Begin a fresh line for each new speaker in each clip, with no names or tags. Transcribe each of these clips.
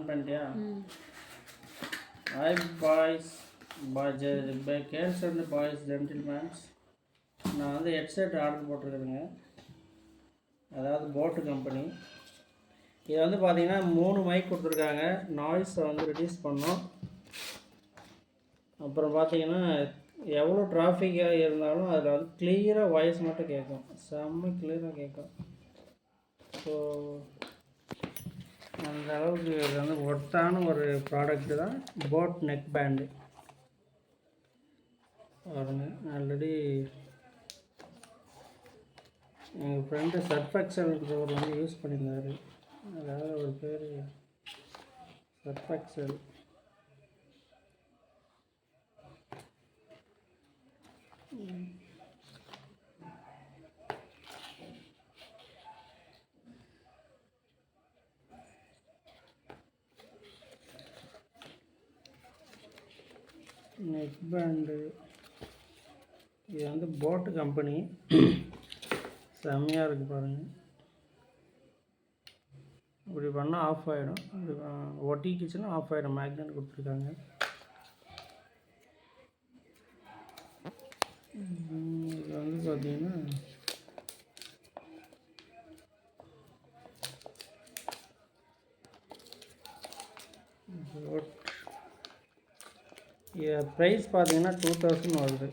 On பண்ணிட்டியா? Hi boys, girls and boys, gentlemen's. நான் வந்து ஹெட்செட் ஆர்டர் போட்டிருக்கிறேங்க. அதாவது போட்டு கம்பெனி. இது வந்து பார்த்தீங்கன்னா 3 மைக் கொடுத்துருக்காங்க. நாய்ஸை வந்து ரெடியூஸ் பண்ணோம். அப்புறம் பார்த்தீங்கன்னா எவ்வளோ டிராஃபிக்காக இருந்தாலும் அதில் வந்து கிளியராக வாய்ஸ் மட்டும் கேட்கும். செம்ம கிளியராக கேட்கும். ஸோ அந்த அளவுக்கு இது வந்து ஒர்த்தான ஒரு ப்ராடக்ட்டு தான் போட் நெக் பேண்டு. பாருங்க, ஆல்ரெடி எங்கள் ஃப்ரெண்டு சர்ஃபெக்சல்ன்றவர் வந்து யூஸ் பண்ணியிருந்தார். அதாவது ஒரு பேர் சர்ஃபெக்சல். நெக் பேண்டு இது வந்து போட்டு கம்பெனி. செம்மையாக இருக்குது பாருங்கள். இப்படி பண்ணால் ஆஃப் ஆகிடும். இப்படி ஒட்டிக்கிச்சுன்னா ஆஃப் ஆகிடும். மேக்னெட் கொடுத்துருக்காங்க. இது வந்து பார்த்தீங்கன்னா ப்ரைஸ் பார்த்தீங்கன்னா 2000 வருது.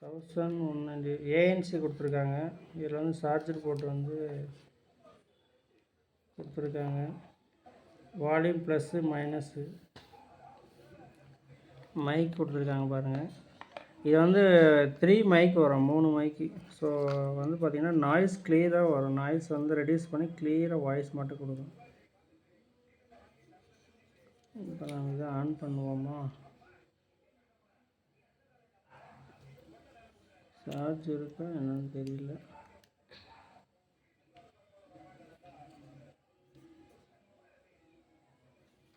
1100 ஏஎன்சி கொடுத்துருக்காங்க. இதில் வந்து சார்ஜர் போட்டு வந்து கொடுத்துருக்காங்க. வால்யூம் ப்ளஸ்ஸு மைனஸு மைக் கொடுத்துருக்காங்க பாருங்கள். இது வந்து 3 மைக் வரும், 3 மைக்கு. ஸோ வந்து பார்த்திங்கன்னா நாய்ஸ் கிளியராக வரும். நாய்ஸ் வந்து ரெடியூஸ் பண்ணி கிளியராக வாய்ஸ் மட்டும் கொடுக்கும். இப்போ நாங்கள் இதை ஆன் பண்ணுவோமா? சார்ஜ் இருக்கா என்னன்னு தெரியல.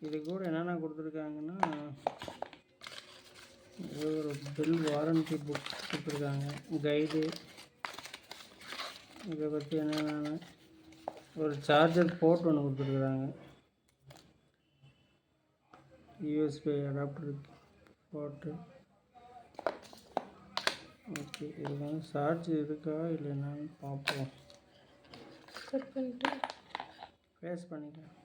இது கூட என்னென்ன கொடுத்துருக்காங்கன்னா ஒரு பில் வாரண்டி புக் கொடுத்துருக்காங்க, கைடு. இதை பற்றி என்னென்ன ஒரு சார்ஜர் போர்ட் ஒன்று கொடுத்துருக்குறாங்க, யூஎஸ்பி அடாப்டர் போர்ட்டு. ஓகே, இது வந்து சார்ஜ் இருக்கா இல்லை என்னன்னு பார்ப்போம். ஃபேஸ் பண்ணிக்கலாம்.